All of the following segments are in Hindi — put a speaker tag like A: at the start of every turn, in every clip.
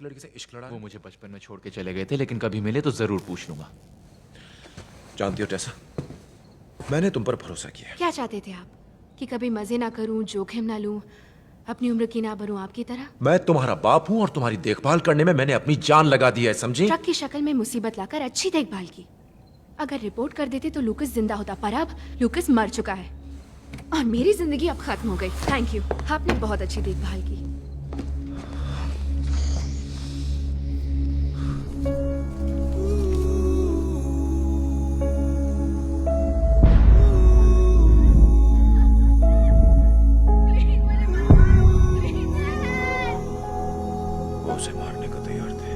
A: उसकी लड़की से इश्क लड़ा?
B: वो मुझे बचपन में छोड़ के चले गए थे, लेकिन कभी मिले तो जरूर पूछ लूंगा।
A: जानती हो टेसा, मैंने तुम पर भरोसा किया।
C: क्या चाहते थे आप? कि कभी मजे ना करूं, जोखिम ना लूं, अपनी उम्र की ना बनूं आपकी तरह?
A: मैं तुम्हारा बाप हूं और तुम्हारी देखभाल करने में मैंने अपनी जान लगा दी है, समझी?
C: ट्रक की शक्ल में मुसीबत लाकर अच्छी देखभाल की। अगर रिपोर्ट कर देते तो लूकस जिंदा होता, पर अब लूकस मर चुका है और मेरी जिंदगी अब खत्म हो गई। थैंक यू, आपने बहुत अच्छी देखभाल की।
A: वो उसे मारने को तैयार थे।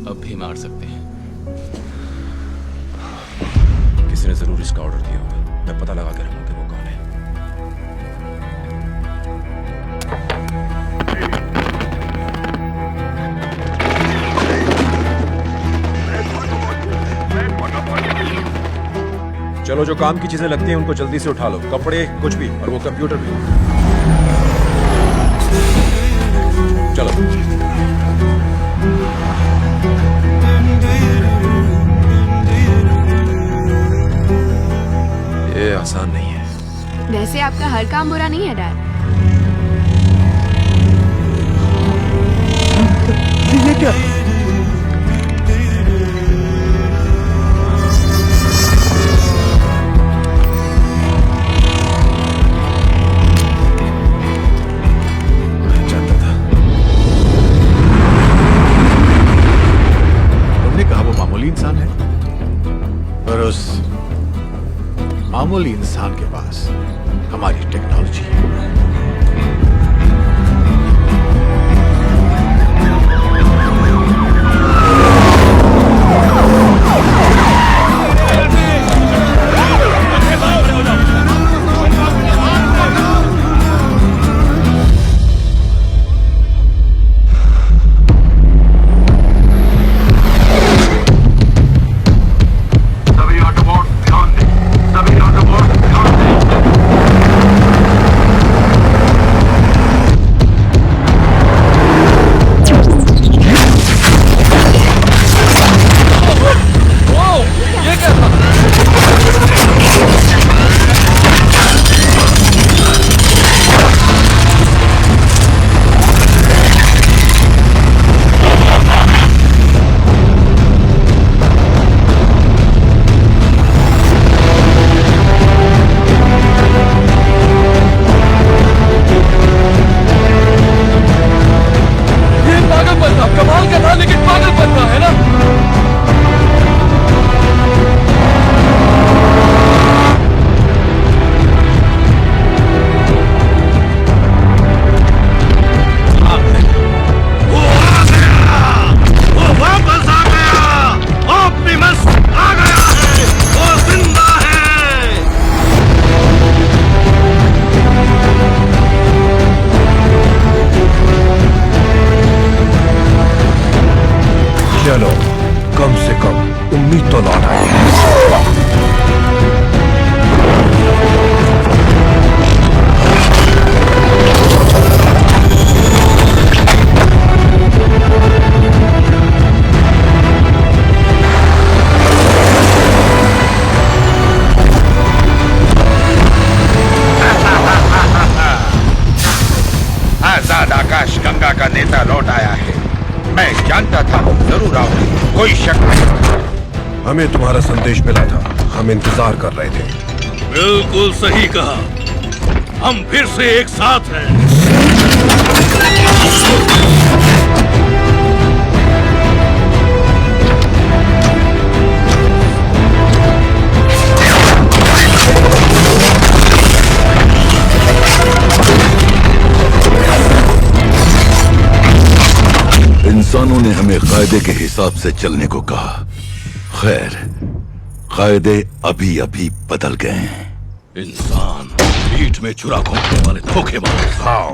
B: अब भी मार सकते हैं।
A: किसी ने जरूर इसका ऑर्डर दिया होगा। मैं पता लगा के रखूं कि वो कौन है। चलो, जो काम की चीजें लगती हैं उनको जल्दी से उठा लो। कपड़े, कुछ भी, और वो कंप्यूटर भी। चलो। ये आसान नहीं है।
C: वैसे आपका हर काम बुरा नहीं है डैड।
D: ये क्या?
A: जानता था।
D: तुमने कहा वो मामूली इंसान है, पर उस मामूली इंसान के पास हमारी टेक्नोलॉजी है।
E: चलो, कम से कम उम्मीद तो लौट आई है।
F: आजाद आकाश गंगा का नेता लौट आया है। मैं जानता था जरूर आओगे, कोई शक नहीं।
E: हमें तुम्हारा संदेश मिला था, हम इंतजार कर रहे थे।
G: बिल्कुल सही कहा, हम फिर से एक साथ हैं।
H: इंसानों ने हमें कायदे के हिसाब से चलने को कहा। खैर, कायदे अभी अभी बदल गए हैं।
G: इंसान पीठ में छुरा घोंपने वाले धोखेबाज।
E: हाँ,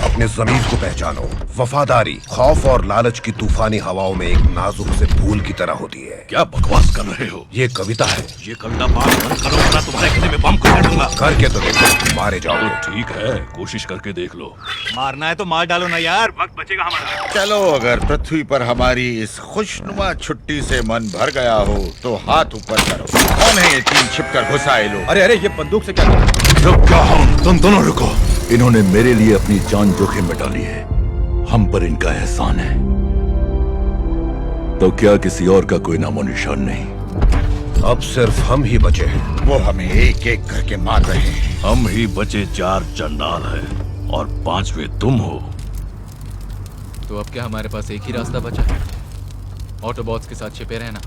E: अपने ज़मीर को पहचानो। वफादारी खौफ और लालच की तूफानी हवाओं में एक नाजुक से फूल की तरह होती है।
G: क्या बकवास कर रहे हो?
E: ये कविता है।
G: ये कविता पाठ बंद करो वरना तुम्हारे गले में बम को दूंगा।
E: करके तो देखो, मारे जाओगे।
G: ठीक है, कोशिश करके देख लो।
D: मारना है तो मार डालो ना यार, वक्त बचेगा हमारा।
F: चलो, अगर पृथ्वी पर हमारी इस खुशनुमा छुट्टी से मन भर गया हो तो हाथ ऊपर करो। कौन है ये तीन छिपकर घुस आए लोग?
A: अरे अरे, ये बंदूक से क्या कर रहे हो?
H: जब क्या हम तुम दोनों रुको। इन्होंने मेरे लिए अपनी जान जोखिम में डाली है, हम पर इनका एहसान है। तो क्या किसी और का कोई नामो निशान नहीं?
E: अब सिर्फ हम ही बचे हैं।
F: वो हमें एक एक करके मार रहे हैं।
G: हम ही बचे 4 जंडाल हैं और 5वें तुम हो।
B: तो अब क्या हमारे पास एक ही रास्ता बचा है? ऑटोबॉट्स के साथ छिपे रहना।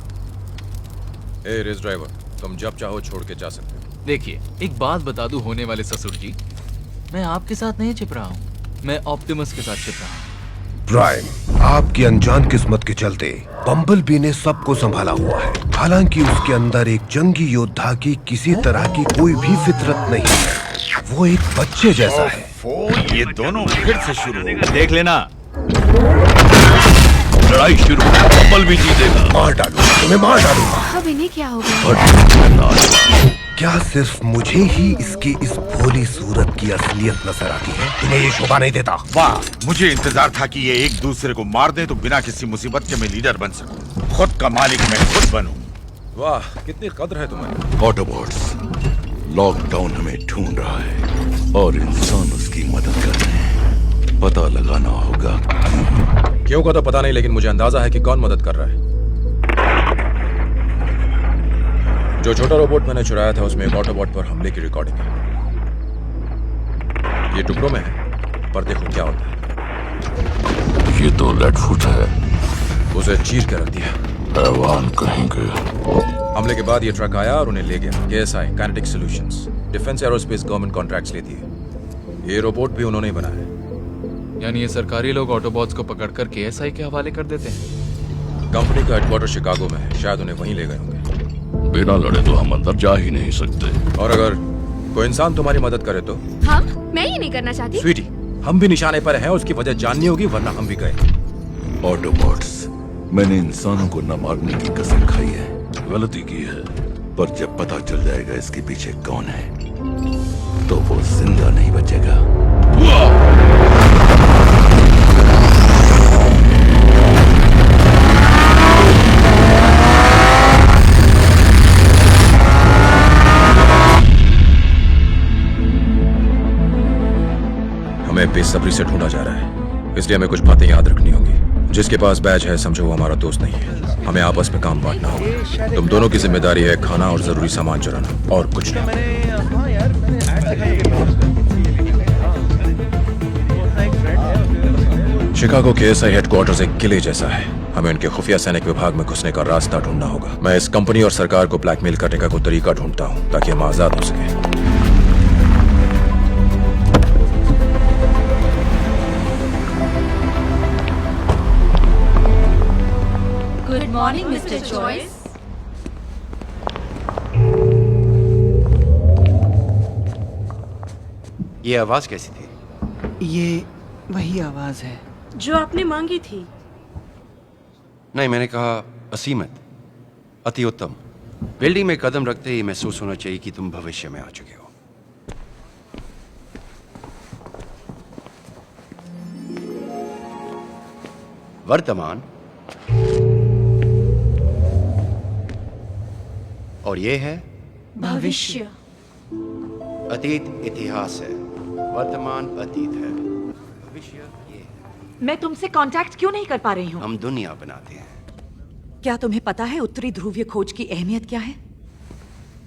A: ए रेस ड्राइवर, तुम जब चाहो छोड़ के जा सकते हो।
B: देखिए, एक बात बता दूं होने वाले ससुर जी, मैं आपके साथ नहीं छिप रहा हूँ, मैं ऑप्टिमस के साथ छिप रहा हूँ।
E: प्राइम, आपकी अनजान किस्मत के चलते बम्बलबी ने सबको संभाला हुआ है। हालांकि उसके अंदर एक जंगी योद्धा की किसी तरह की कोई भी फितरत नहीं है। वो एक बच्चे जैसा है।
F: ये दोनों फिर से शुरू हो गए।
D: देख लेना।
G: लड़ाई शुरू, बम्बल भी जीतेगा।
E: मार डालूंगा, तुम्हें मार डालूंगा।
C: अब इन्हें क्या हो गया?
E: क्या सिर्फ मुझे ही इसकी इस भोली सूरत की असलियत नजर आती है? तुम्हें ये शोभा नहीं देता?
F: वाह, मुझे इंतजार था कि ये एक दूसरे को मार दे तो बिना किसी मुसीबत के मैं लीडर बन सकूं। खुद का मालिक मैं खुद बनूं।
A: वाह, कितनी कद्र है तुम्हारी।
H: ऑटोबॉट्स, लॉकडाउन हमें ढूंढ रहा है और इंसान उसकी मदद कर रहे हैं। पता लगाना होगा
A: क्यों का तो पता नहीं, लेकिन मुझे अंदाजा है कि कौन मदद कर रहा है। जो छोटा रोबोट मैंने चुराया था उसमें एक ऑटोबॉट पर हमले की रिकॉर्डिंग है। ये टुकड़ों में है, पर देखो क्या होता है।
G: ये तो लेडफुट है।
A: उसे चीर के रख दिया।
G: हैवान कहेंगे।
A: हमले के बाद ये ट्रक आया और उन्हें ले गया। KSI, kinetic solutions, defence aerospace government contracts लेती है। ये रोबोट भी उन्होंने ही बनाया है।
B: यानी ये सरकारी लोग ऑटोबॉट्स को पकड़कर KSI के हवाले कर देते हैं।
A: कंपनी का हेडक्वार्टर शिकागो में है, शायद उन्हें वहीं ले गए होंगे।
G: बिना लड़े तो हम अंदर जा ही नहीं सकते।
A: और अगर कोई इंसान तुम्हारी मदद करे तो?
C: मैं ये नहीं करना चाहती।
A: स्वीटी, हम भी निशाने पर हैं, उसकी वजह जाननी होगी वरना हम भी गए।
H: ऑटोबॉट्स, मैंने इंसानों को न मारने की कसम खाई है।
G: गलती की है।
H: पर जब पता चल जाएगा इसके पीछे कौन है तो वो जिंदा नहीं बचेगा।
A: हमें बेसब्री से ढूंढा जा रहा है, इसलिए हमें कुछ बातें याद रखनी होंगी। जिसके पास बैज है समझो वो हमारा दोस्त नहीं है। हमें आपस में काम बांटना होगा। तुम दोनों की जिम्मेदारी है खाना और जरूरी सामान चुराना, और कुछ नहीं। शिकागो KSI हेडक्वार्टर्स एक किले जैसा है। हमें उनके खुफिया सैनिक विभाग में घुसने का रास्ता ढूंढना होगा। मैं इस कंपनी और सरकार को ब्लैकमेल करने का कोई तरीका ढूंढता हूँ ताकि हम आजाद हो सके।
I: Good morning Mister Joyce.
J: ये आवाज कैसी थी?
K: ये वही आवाज है
I: जो आपने मांगी थी।
J: नहीं, मैंने कहा असीमत, अति उत्तम। बिल्डिंग में कदम रखते ही महसूस होना चाहिए कि तुम भविष्य में आ चुके हो। वर्तमान और ये है
I: भविष्य।
J: अतीत इतिहास है, वर्तमान अतीत है, भविष्य ये है।
I: मैं तुमसे कांटेक्ट क्यों नहीं कर पा रही हूँ?
J: हम दुनिया बनाते हैं।
I: क्या तुम्हें पता है उत्तरी ध्रुवीय खोज की अहमियत क्या है?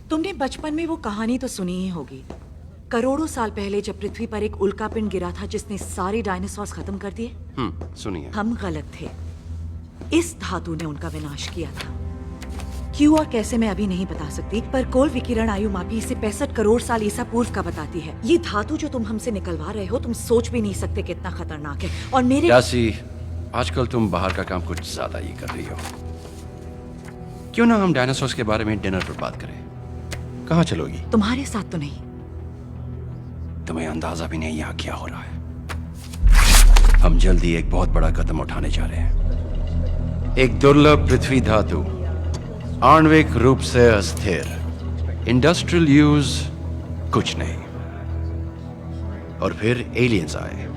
I: तुमने बचपन में वो कहानी तो सुनी ही होगी। करोड़ों साल पहले जब पृथ्वी पर एक उल्कापिंड गिरा था जिसने सारे डायनासोर्स खत्म कर दिए।
J: सुनिए।
I: हम गलत थे। इस धातु ने उनका विनाश किया था। क्यों और कैसे मैं अभी नहीं बता सकती, पर कोल विकिरण आयु मापी इसे 65 करोड़ साल ईसा पूर्व का बताती है। ये धातु जो तुम हमसे निकलवा रहे हो, तुम सोच भी नहीं सकते कितना खतरनाक है। और मेरे
J: यासी, आजकल तुम बाहर का काम कुछ ज्यादा ही कर रही हो। क्यों ना हम डायनासोर्स के बारे में डिनर पर बात करें? कहाँ चलोगी?
I: तुम्हारे साथ तो नहीं।
J: तुम्हें अंदाजा भी नहीं यहाँ क्या हो रहा है। हम जल्दी एक बहुत बड़ा कदम उठाने जा रहे हैं। एक दुर्लभ पृथ्वी धातु, आणविक रूप से अस्थिर, इंडस्ट्रियल यूज कुछ नहीं, और फिर एलियंस आए